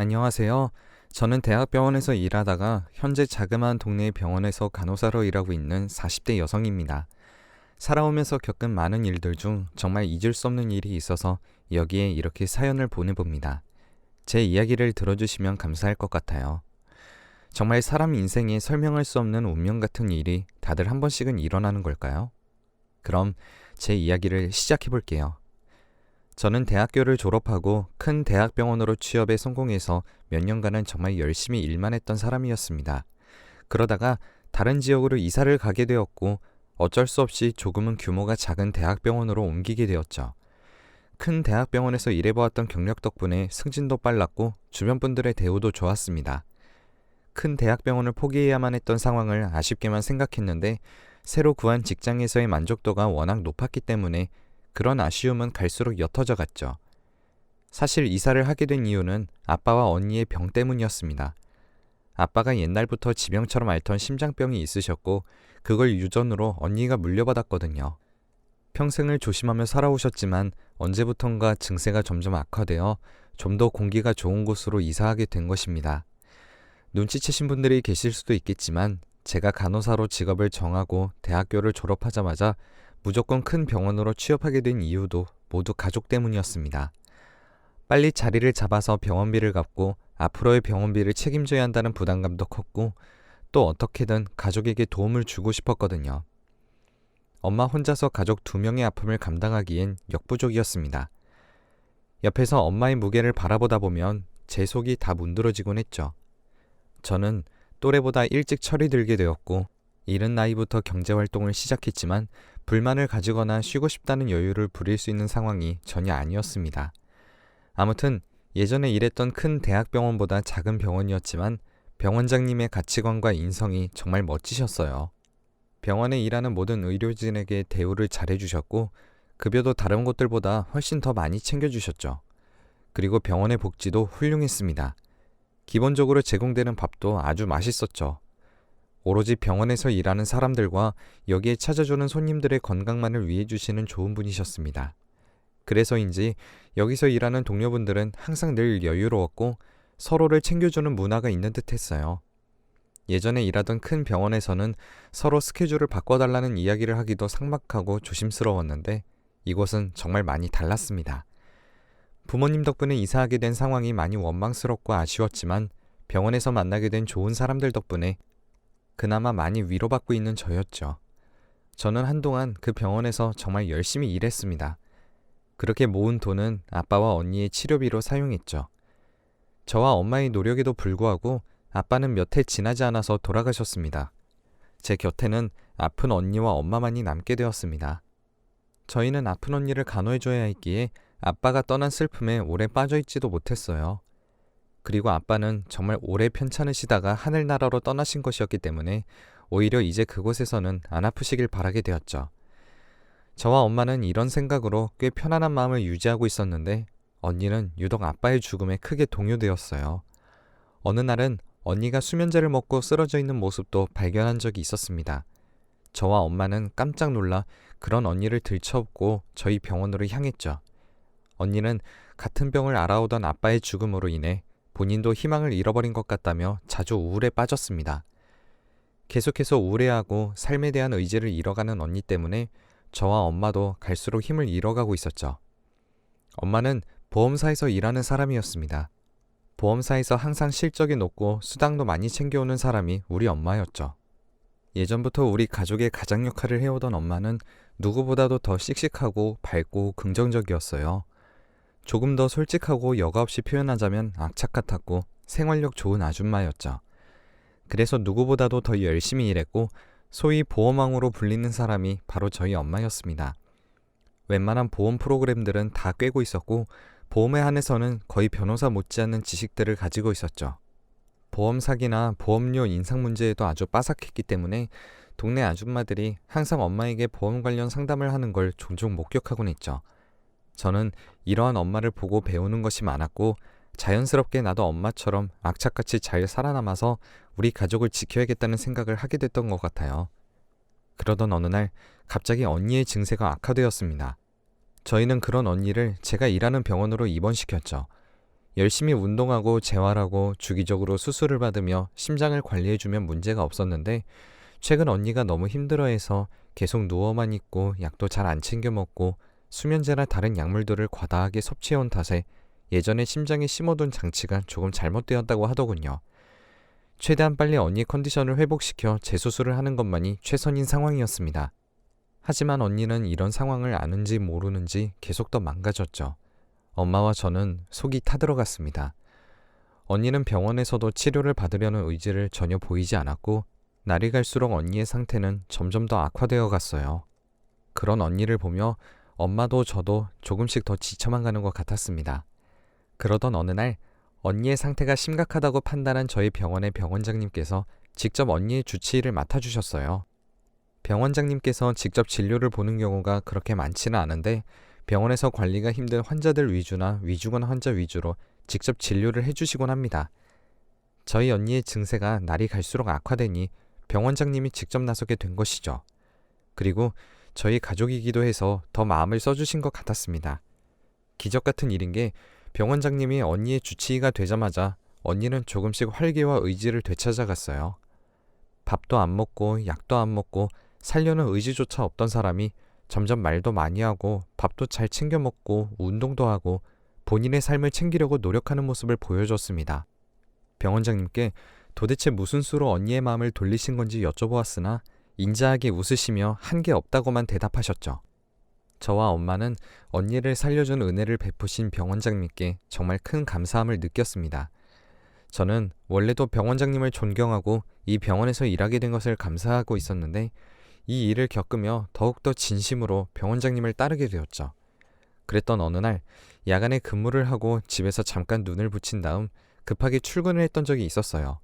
안녕하세요. 저는 대학병원에서 일하다가 현재 자그마한 동네의 병원에서 간호사로 일하고 있는 40대 여성입니다. 살아오면서 겪은 많은 일들 중 정말 잊을 수 없는 일이 있어서 여기에 이렇게 사연을 보내봅니다. 제 이야기를 들어주시면 감사할 것 같아요. 정말 사람 인생에 설명할 수 없는 운명 같은 일이 다들 한 번씩은 일어나는 걸까요? 그럼 제 이야기를 시작해 볼게요. 저는 대학교를 졸업하고 큰 대학병원으로 취업에 성공해서 몇 년간은 정말 열심히 일만 했던 사람이었습니다. 그러다가 다른 지역으로 이사를 가게 되었고 어쩔 수 없이 조금은 규모가 작은 대학병원으로 옮기게 되었죠. 큰 대학병원에서 일해보았던 경력 덕분에 승진도 빨랐고 주변 분들의 대우도 좋았습니다. 큰 대학병원을 포기해야만 했던 상황을 아쉽게만 생각했는데 새로 구한 직장에서의 만족도가 워낙 높았기 때문에 그런 아쉬움은 갈수록 옅어져 갔죠. 사실 이사를 하게 된 이유는 아빠와 언니의 병 때문이었습니다. 아빠가 옛날부터 지병처럼 앓던 심장병이 있으셨고 그걸 유전으로 언니가 물려받았거든요. 평생을 조심하며 살아오셨지만 언제부턴가 증세가 점점 악화되어 좀 더 공기가 좋은 곳으로 이사하게 된 것입니다. 눈치채신 분들이 계실 수도 있겠지만 제가 간호사로 직업을 정하고 대학교를 졸업하자마자 무조건 큰 병원으로 취업하게 된 이유도 모두 가족 때문이었습니다. 빨리 자리를 잡아서 병원비를 갚고 앞으로의 병원비를 책임져야 한다는 부담감도 컸고 또 어떻게든 가족에게 도움을 주고 싶었거든요. 엄마 혼자서 가족 2명의 아픔을 감당하기엔 역부족이었습니다. 옆에서 엄마의 무게를 바라보다 보면 제 속이 다 문드러지곤 했죠. 저는 또래보다 일찍 철이 들게 되었고 이른 나이부터 경제활동을 시작했지만 불만을 가지거나 쉬고 싶다는 여유를 부릴 수 있는 상황이 전혀 아니었습니다. 아무튼 예전에 일했던 큰 대학병원보다 작은 병원이었지만 병원장님의 가치관과 인성이 정말 멋지셨어요. 병원에 일하는 모든 의료진에게 대우를 잘해주셨고 급여도 다른 곳들보다 훨씬 더 많이 챙겨주셨죠. 그리고 병원의 복지도 훌륭했습니다. 기본적으로 제공되는 밥도 아주 맛있었죠. 오로지 병원에서 일하는 사람들과 여기에 찾아주는 손님들의 건강만을 위해 주시는 좋은 분이셨습니다. 그래서인지 여기서 일하는 동료분들은 항상 늘 여유로웠고 서로를 챙겨주는 문화가 있는 듯 했어요. 예전에 일하던 큰 병원에서는 서로 스케줄을 바꿔달라는 이야기를 하기도 삭막하고 조심스러웠는데 이곳은 정말 많이 달랐습니다. 부모님 덕분에 이사하게 된 상황이 많이 원망스럽고 아쉬웠지만 병원에서 만나게 된 좋은 사람들 덕분에 그나마 많이 위로받고 있는 저였죠. 저는 한동안 그 병원에서 정말 열심히 일했습니다. 그렇게 모은 돈은 아빠와 언니의 치료비로 사용했죠. 저와 엄마의 노력에도 불구하고 아빠는 몇 해 지나지 않아서 돌아가셨습니다. 제 곁에는 아픈 언니와 엄마만이 남게 되었습니다. 저희는 아픈 언니를 간호해줘야 했기에 아빠가 떠난 슬픔에 오래 빠져있지도 못했어요. 그리고 아빠는 정말 오래 편찮으시다가 하늘나라로 떠나신 것이었기 때문에 오히려 이제 그곳에서는 안 아프시길 바라게 되었죠. 저와 엄마는 이런 생각으로 꽤 편안한 마음을 유지하고 있었는데 언니는 유독 아빠의 죽음에 크게 동요되었어요. 어느 날은 언니가 수면제를 먹고 쓰러져 있는 모습도 발견한 적이 있었습니다. 저와 엄마는 깜짝 놀라 그런 언니를 들쳐업고 저희 병원으로 향했죠. 언니는 같은 병을 앓아오던 아빠의 죽음으로 인해 본인도 희망을 잃어버린 것 같다며 자주 우울에 빠졌습니다. 계속해서 우울해하고 삶에 대한 의지를 잃어가는 언니 때문에 저와 엄마도 갈수록 힘을 잃어가고 있었죠. 엄마는 보험사에서 일하는 사람이었습니다. 보험사에서 항상 실적이 높고 수당도 많이 챙겨오는 사람이 우리 엄마였죠. 예전부터 우리 가족의 가장 역할을 해오던 엄마는 누구보다도 더 씩씩하고 밝고 긍정적이었어요. 조금 더 솔직하고 여과 없이 표현하자면 악착 같았고 생활력 좋은 아줌마였죠. 그래서 누구보다도 더 열심히 일했고 소위 보험왕으로 불리는 사람이 바로 저희 엄마였습니다. 웬만한 보험 프로그램들은 다 꿰고 있었고 보험에 한해서는 거의 변호사 못지않는 지식들을 가지고 있었죠. 보험 사기나 보험료 인상 문제에도 아주 빠삭했기 때문에 동네 아줌마들이 항상 엄마에게 보험 관련 상담을 하는 걸 종종 목격하곤 했죠. 저는 이러한 엄마를 보고 배우는 것이 많았고 자연스럽게 나도 엄마처럼 악착같이 잘 살아남아서 우리 가족을 지켜야겠다는 생각을 하게 됐던 것 같아요. 그러던 어느 날 갑자기 언니의 증세가 악화되었습니다. 저희는 그런 언니를 제가 일하는 병원으로 입원시켰죠. 열심히 운동하고 재활하고 주기적으로 수술을 받으며 심장을 관리해주면 문제가 없었는데 최근 언니가 너무 힘들어해서 계속 누워만 있고 약도 잘 안 챙겨 먹고 수면제나 다른 약물들을 과다하게 섭취해온 탓에 예전에 심장에 심어둔 장치가 조금 잘못되었다고 하더군요. 최대한 빨리 언니의 컨디션을 회복시켜 재수술을 하는 것만이 최선인 상황이었습니다. 하지만 언니는 이런 상황을 아는지 모르는지 계속 더 망가졌죠. 엄마와 저는 속이 타들어갔습니다. 언니는 병원에서도 치료를 받으려는 의지를 전혀 보이지 않았고 날이 갈수록 언니의 상태는 점점 더 악화되어 갔어요. 그런 언니를 보며 엄마도 저도 조금씩 더 지쳐만 가는 것 같았습니다. 그러던 어느 날 언니의 상태가 심각하다고 판단한 저희 병원의 병원장님께서 직접 언니의 주치의를 맡아주셨어요. 병원장님께서 직접 진료를 보는 경우가 그렇게 많지는 않은데 병원에서 관리가 힘든 환자들 위주나 위중한 환자 위주로 직접 진료를 해주시곤 합니다. 저희 언니의 증세가 날이 갈수록 악화되니 병원장님이 직접 나서게 된 것이죠. 그리고 저희 가족이기도 해서 더 마음을 써주신 것 같았습니다. 기적 같은 일인 게 병원장님이 언니의 주치의가 되자마자 언니는 조금씩 활기와 의지를 되찾아갔어요. 밥도 안 먹고 약도 안 먹고 살려는 의지조차 없던 사람이 점점 말도 많이 하고 밥도 잘 챙겨 먹고 운동도 하고 본인의 삶을 챙기려고 노력하는 모습을 보여줬습니다. 병원장님께 도대체 무슨 수로 언니의 마음을 돌리신 건지 여쭤보았으나 인자하게 웃으시며 한게 없다고만 대답하셨죠. 저와 엄마는 언니를 살려준 은혜를 베푸신 병원장님께 정말 큰 감사함을 느꼈습니다. 저는 원래도 병원장님을 존경하고 이 병원에서 일하게 된 것을 감사하고 있었는데 이 일을 겪으며 더욱더 진심으로 병원장님을 따르게 되었죠. 그랬던 어느 날 야간에 근무를 하고 집에서 잠깐 눈을 붙인 다음 급하게 출근을 했던 적이 있었어요.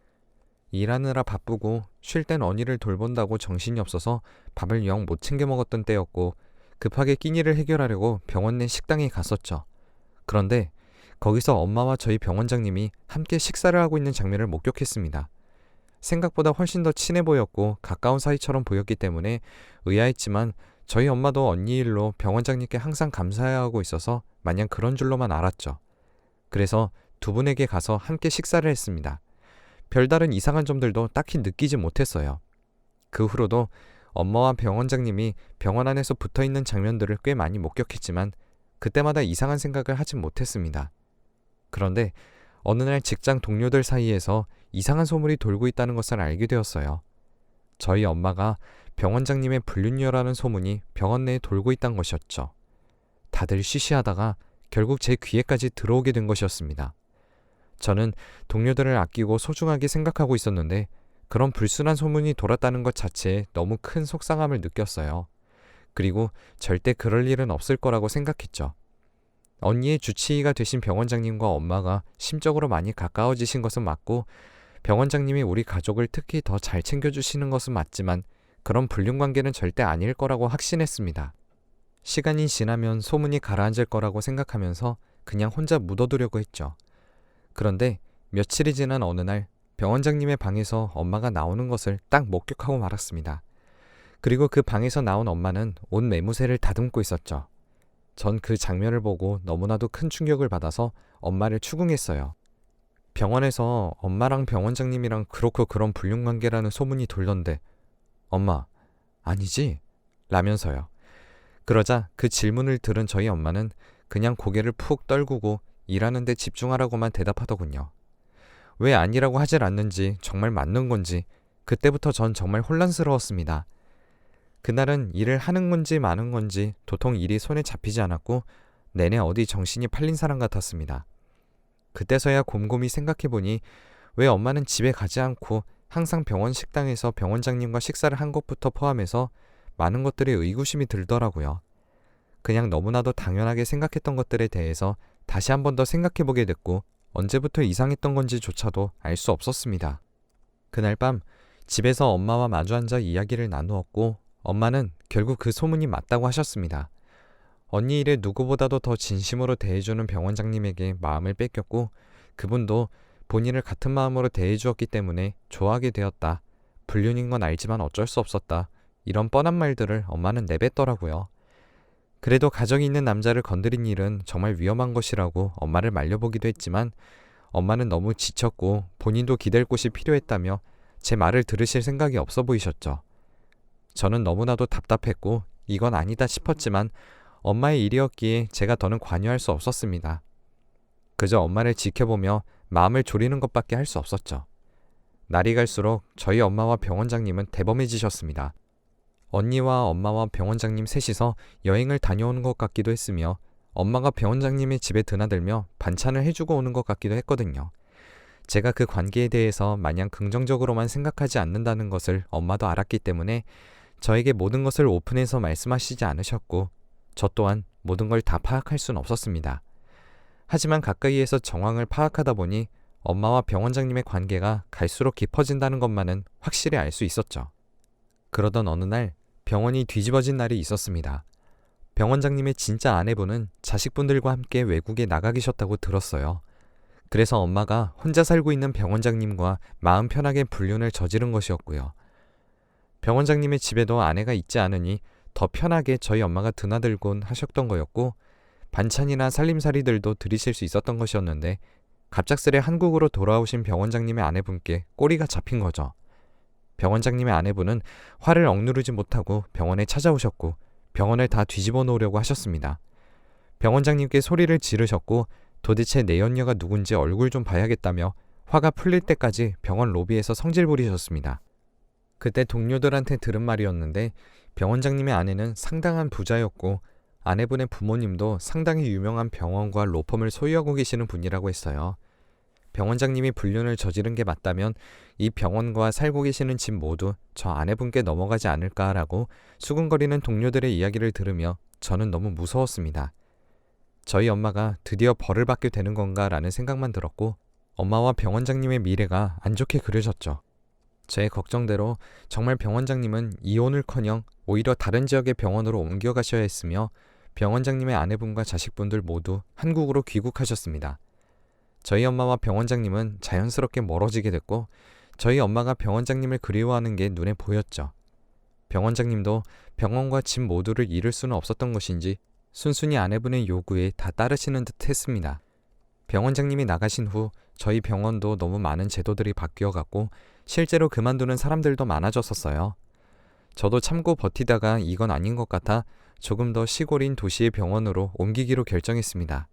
일하느라 바쁘고 쉴 땐 언니를 돌본다고 정신이 없어서 밥을 영 못 챙겨 먹었던 때였고 급하게 끼니를 해결하려고 병원 내 식당에 갔었죠. 그런데 거기서 엄마와 저희 병원장님이 함께 식사를 하고 있는 장면을 목격했습니다. 생각보다 훨씬 더 친해 보였고 가까운 사이처럼 보였기 때문에 의아했지만 저희 엄마도 언니 일로 병원장님께 항상 감사해야 하고 있어서 마냥 그런 줄로만 알았죠. 그래서 두 분에게 가서 함께 식사를 했습니다. 별다른 이상한 점들도 딱히 느끼지 못했어요. 그 후로도 엄마와 병원장님이 병원 안에서 붙어있는 장면들을 꽤 많이 목격했지만 그때마다 이상한 생각을 하진 못했습니다. 그런데 어느 날 직장 동료들 사이에서 이상한 소문이 돌고 있다는 것을 알게 되었어요. 저희 엄마가 병원장님의 불륜녀라는 소문이 병원 내에 돌고 있다는 것이었죠. 다들 쉬쉬하다가 결국 제 귀에까지 들어오게 된 것이었습니다. 저는 동료들을 아끼고 소중하게 생각하고 있었는데 그런 불순한 소문이 돌았다는 것 자체에 너무 큰 속상함을 느꼈어요. 그리고 절대 그럴 일은 없을 거라고 생각했죠. 언니의 주치의가 되신 병원장님과 엄마가 심적으로 많이 가까워지신 것은 맞고 병원장님이 우리 가족을 특히 더 잘 챙겨주시는 것은 맞지만 그런 불륜관계는 절대 아닐 거라고 확신했습니다. 시간이 지나면 소문이 가라앉을 거라고 생각하면서 그냥 혼자 묻어두려고 했죠. 그런데 며칠이 지난 어느 날 병원장님의 방에서 엄마가 나오는 것을 딱 목격하고 말았습니다. 그리고 그 방에서 나온 엄마는 옷 매무새를 다듬고 있었죠. 전 그 장면을 보고 너무나도 큰 충격을 받아서 엄마를 추궁했어요. 병원에서 엄마랑 병원장님이랑 그렇고 그런 불륜관계라는 소문이 돌던데 엄마, 아니지? 라면서요. 그러자 그 질문을 들은 저희 엄마는 그냥 고개를 푹 떨구고 일하는 데 집중하라고만 대답하더군요. 왜 아니라고 하질 않는지 정말 맞는 건지 그때부터 전 정말 혼란스러웠습니다. 그날은 일을 하는 건지 마는 건지 도통 일이 손에 잡히지 않았고 내내 어디 정신이 팔린 사람 같았습니다. 그때서야 곰곰이 생각해보니 왜 엄마는 집에 가지 않고 항상 병원 식당에서 병원장님과 식사를 한 것부터 포함해서 많은 것들에 의구심이 들더라고요. 그냥 너무나도 당연하게 생각했던 것들에 대해서 다시 한 번 더 생각해보게 됐고 언제부터 이상했던 건지조차도 알 수 없었습니다. 그날 밤 집에서 엄마와 마주 앉아 이야기를 나누었고 엄마는 결국 그 소문이 맞다고 하셨습니다. 언니 일에 누구보다도 더 진심으로 대해주는 병원장님에게 마음을 뺏겼고 그분도 본인을 같은 마음으로 대해주었기 때문에 좋아하게 되었다. 불륜인 건 알지만 어쩔 수 없었다. 이런 뻔한 말들을 엄마는 내뱉더라고요. 그래도 가정이 있는 남자를 건드린 일은 정말 위험한 것이라고 엄마를 말려보기도 했지만 엄마는 너무 지쳤고 본인도 기댈 곳이 필요했다며 제 말을 들으실 생각이 없어 보이셨죠. 저는 너무나도 답답했고 이건 아니다 싶었지만 엄마의 일이었기에 제가 더는 관여할 수 없었습니다. 그저 엄마를 지켜보며 마음을 졸이는 것밖에 할 수 없었죠. 날이 갈수록 저희 엄마와 병원장님은 대범해지셨습니다. 언니와 엄마와 병원장님 셋이서 여행을 다녀오는 것 같기도 했으며 엄마가 병원장님의 집에 드나들며 반찬을 해주고 오는 것 같기도 했거든요. 제가 그 관계에 대해서 마냥 긍정적으로만 생각하지 않는다는 것을 엄마도 알았기 때문에 저에게 모든 것을 오픈해서 말씀하시지 않으셨고 저 또한 모든 걸 다 파악할 수는 없었습니다. 하지만 가까이에서 정황을 파악하다 보니 엄마와 병원장님의 관계가 갈수록 깊어진다는 것만은 확실히 알 수 있었죠. 그러던 어느 날 병원이 뒤집어진 날이 있었습니다. 병원장님의 진짜 아내분은 자식분들과 함께 외국에 나가 계셨다고 들었어요. 그래서 엄마가 혼자 살고 있는 병원장님과 마음 편하게 불륜을 저지른 것이었고요. 병원장님의 집에도 아내가 있지 않으니 더 편하게 저희 엄마가 드나들곤 하셨던 거였고 반찬이나 살림살이들도 들이실 수 있었던 것이었는데 갑작스레 한국으로 돌아오신 병원장님의 아내분께 꼬리가 잡힌 거죠. 병원장님의 아내분은 화를 억누르지 못하고 병원에 찾아오셨고 병원을 다 뒤집어 놓으려고 하셨습니다. 병원장님께 소리를 지르셨고 도대체 내 연녀가 누군지 얼굴 좀 봐야겠다며 화가 풀릴 때까지 병원 로비에서 성질 부리셨습니다. 그때 동료들한테 들은 말이었는데 병원장님의 아내는 상당한 부자였고 아내분의 부모님도 상당히 유명한 병원과 로펌을 소유하고 계시는 분이라고 했어요. 병원장님이 불륜을 저지른 게 맞다면 이 병원과 살고 계시는 집 모두 저 아내분께 넘어가지 않을까라고 수군거리는 동료들의 이야기를 들으며 저는 너무 무서웠습니다. 저희 엄마가 드디어 벌을 받게 되는 건가라는 생각만 들었고 엄마와 병원장님의 미래가 안 좋게 그려졌죠. 제 걱정대로 정말 병원장님은 이혼을커녕 오히려 다른 지역의 병원으로 옮겨가셔야 했으며 병원장님의 아내분과 자식분들 모두 한국으로 귀국하셨습니다. 저희 엄마와 병원장님은 자연스럽게 멀어지게 됐고 저희 엄마가 병원장님을 그리워하는 게 눈에 보였죠. 병원장님도 병원과 집 모두를 잃을 수는 없었던 것인지 순순히 아내분의 요구에 다 따르시는 듯 했습니다. 병원장님이 나가신 후 저희 병원도 너무 많은 제도들이 바뀌어갔고 실제로 그만두는 사람들도 많아졌었어요. 저도 참고 버티다가 이건 아닌 것 같아 조금 더 시골인 도시의 병원으로 옮기기로 결정했습니다.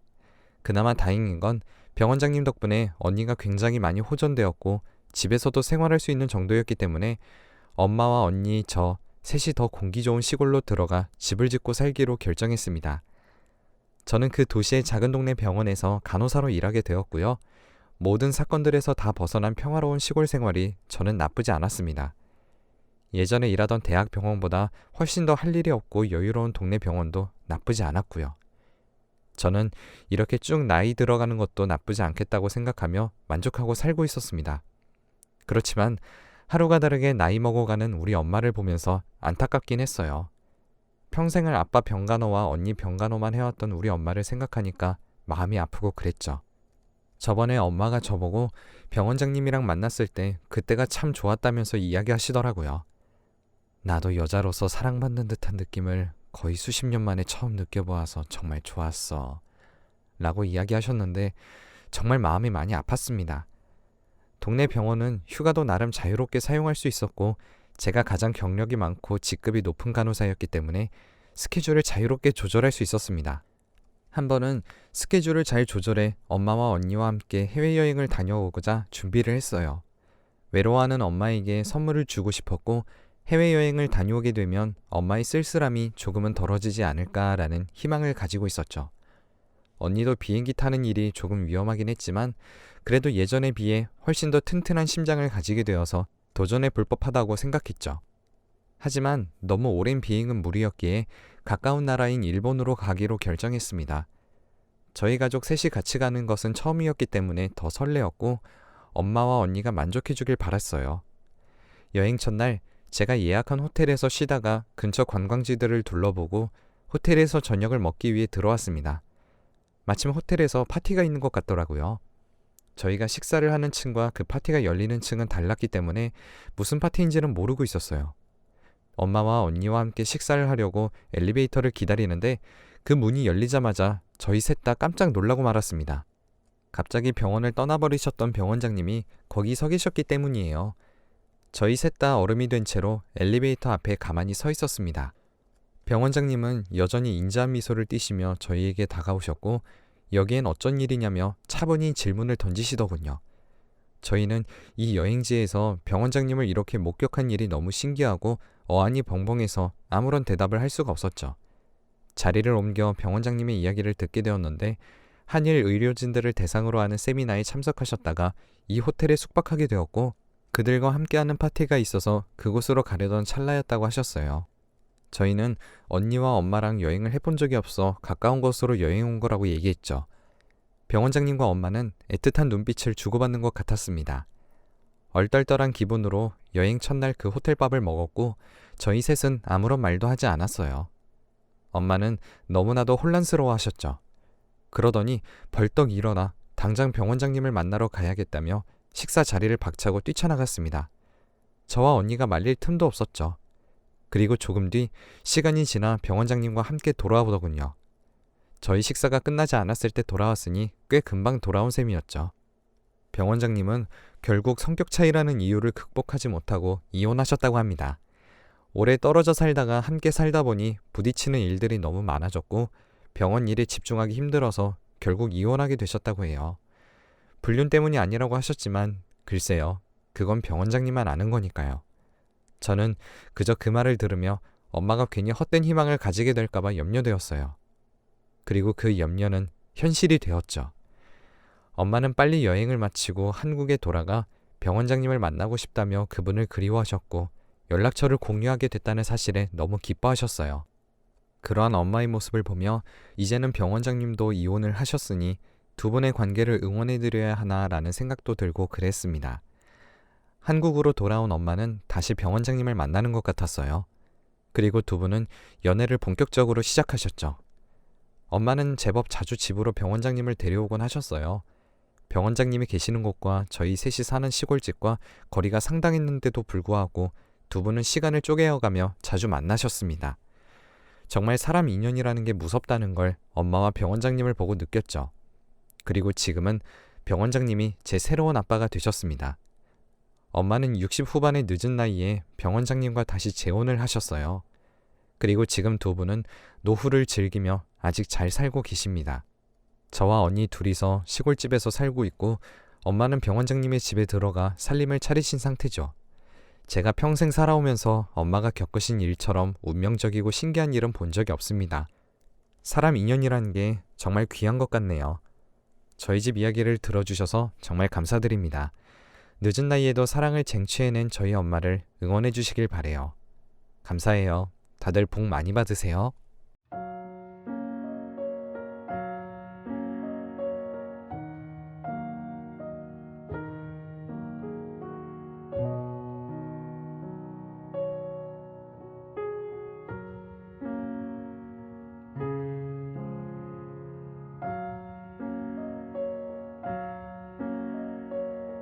그나마 다행인 건 병원장님 덕분에 언니가 굉장히 많이 호전되었고 집에서도 생활할 수 있는 정도였기 때문에 엄마와 언니, 저 셋이 더 공기 좋은 시골로 들어가 집을 짓고 살기로 결정했습니다. 저는 그 도시의 작은 동네 병원에서 간호사로 일하게 되었고요. 모든 사건들에서 다 벗어난 평화로운 시골 생활이 저는 나쁘지 않았습니다. 예전에 일하던 대학 병원보다 훨씬 더 할 일이 없고 여유로운 동네 병원도 나쁘지 않았고요. 저는 이렇게 쭉 나이 들어가는 것도 나쁘지 않겠다고 생각하며 만족하고 살고 있었습니다. 그렇지만 하루가 다르게 나이 먹어가는 우리 엄마를 보면서 안타깝긴 했어요. 평생을 아빠 병간호와 언니 병간호만 해왔던 우리 엄마를 생각하니까 마음이 아프고 그랬죠. 저번에 엄마가 저보고 병원장님이랑 만났을 때 그때가 참 좋았다면서 이야기하시더라고요. 나도 여자로서 사랑받는 듯한 느낌을 거의 수십 년 만에 처음 느껴보아서 정말 좋았어 라고 이야기하셨는데 정말 마음이 많이 아팠습니다. 동네 병원은 휴가도 나름 자유롭게 사용할 수 있었고 제가 가장 경력이 많고 직급이 높은 간호사였기 때문에 스케줄을 자유롭게 조절할 수 있었습니다. 한 번은 스케줄을 잘 조절해 엄마와 언니와 함께 해외여행을 다녀오고자 준비를 했어요. 외로워하는 엄마에게 선물을 주고 싶었고 해외여행을 다녀오게 되면 엄마의 쓸쓸함이 조금은 덜어지지 않을까라는 희망을 가지고 있었죠. 언니도 비행기 타는 일이 조금 위험하긴 했지만 그래도 예전에 비해 훨씬 더 튼튼한 심장을 가지게 되어서 도전해 볼 법하다고 생각했죠. 하지만 너무 오랜 비행은 무리였기에 가까운 나라인 일본으로 가기로 결정했습니다. 저희 가족 셋이 같이 가는 것은 처음이었기 때문에 더 설레었고 엄마와 언니가 만족해 주길 바랐어요. 여행 첫날 제가 예약한 호텔에서 쉬다가 근처 관광지들을 둘러보고 호텔에서 저녁을 먹기 위해 들어왔습니다. 마침 호텔에서 파티가 있는 것 같더라고요. 저희가 식사를 하는 층과 그 파티가 열리는 층은 달랐기 때문에 무슨 파티인지는 모르고 있었어요. 엄마와 언니와 함께 식사를 하려고 엘리베이터를 기다리는데 그 문이 열리자마자 저희 셋 다 깜짝 놀라고 말았습니다. 갑자기 병원을 떠나버리셨던 병원장님이 거기 서 계셨기 때문이에요. 저희 셋 다 얼음이 된 채로 엘리베이터 앞에 가만히 서 있었습니다. 병원장님은 여전히 인자한 미소를 띠시며 저희에게 다가오셨고 여기엔 어쩐 일이냐며 차분히 질문을 던지시더군요. 저희는 이 여행지에서 병원장님을 이렇게 목격한 일이 너무 신기하고 어안이 벙벙해서 아무런 대답을 할 수가 없었죠. 자리를 옮겨 병원장님의 이야기를 듣게 되었는데 한일 의료진들을 대상으로 하는 세미나에 참석하셨다가 이 호텔에 숙박하게 되었고 그들과 함께하는 파티가 있어서 그곳으로 가려던 찰나였다고 하셨어요. 저희는 언니와 엄마랑 여행을 해본 적이 없어 가까운 곳으로 여행 온 거라고 얘기했죠. 병원장님과 엄마는 애틋한 눈빛을 주고받는 것 같았습니다. 얼떨떨한 기분으로 여행 첫날 그 호텔밥을 먹었고 저희 셋은 아무런 말도 하지 않았어요. 엄마는 너무나도 혼란스러워 하셨죠. 그러더니 벌떡 일어나 당장 병원장님을 만나러 가야겠다며 식사 자리를 박차고 뛰쳐나갔습니다. 저와 언니가 말릴 틈도 없었죠. 그리고 조금 뒤 시간이 지나 병원장님과 함께 돌아오더군요. 저희 식사가 끝나지 않았을 때 돌아왔으니 꽤 금방 돌아온 셈이었죠. 병원장님은 결국 성격 차이라는 이유를 극복하지 못하고 이혼하셨다고 합니다. 오래 떨어져 살다가 함께 살다 보니 부딪히는 일들이 너무 많아졌고 병원 일에 집중하기 힘들어서 결국 이혼하게 되셨다고 해요. 불륜 때문이 아니라고 하셨지만 글쎄요, 그건 병원장님만 아는 거니까요. 저는 그저 그 말을 들으며 엄마가 괜히 헛된 희망을 가지게 될까봐 염려되었어요. 그리고 그 염려는 현실이 되었죠. 엄마는 빨리 여행을 마치고 한국에 돌아가 병원장님을 만나고 싶다며 그분을 그리워하셨고 연락처를 공유하게 됐다는 사실에 너무 기뻐하셨어요. 그러한 엄마의 모습을 보며 이제는 병원장님도 이혼을 하셨으니 두 분의 관계를 응원해드려야 하나라는 생각도 들고 그랬습니다. 한국으로 돌아온 엄마는 다시 병원장님을 만나는 것 같았어요. 그리고 두 분은 연애를 본격적으로 시작하셨죠. 엄마는 제법 자주 집으로 병원장님을 데려오곤 하셨어요. 병원장님이 계시는 곳과 저희 셋이 사는 시골집과 거리가 상당했는데도 불구하고 두 분은 시간을 쪼개어가며 자주 만나셨습니다. 정말 사람 인연이라는 게 무섭다는 걸 엄마와 병원장님을 보고 느꼈죠. 그리고 지금은 병원장님이 제 새로운 아빠가 되셨습니다. 엄마는 60 후반의 늦은 나이에 병원장님과 다시 재혼을 하셨어요. 그리고 지금 두 분은 노후를 즐기며 아직 잘 살고 계십니다. 저와 언니 둘이서 시골집에서 살고 있고 엄마는 병원장님의 집에 들어가 살림을 차리신 상태죠. 제가 평생 살아오면서 엄마가 겪으신 일처럼 운명적이고 신기한 일은 본 적이 없습니다. 사람 인연이라는 게 정말 귀한 것 같네요. 저희 집 이야기를 들어주셔서 정말 감사드립니다. 늦은 나이에도 사랑을 쟁취해낸 저희 엄마를 응원해 주시길 바래요. 감사해요. 다들 복 많이 받으세요.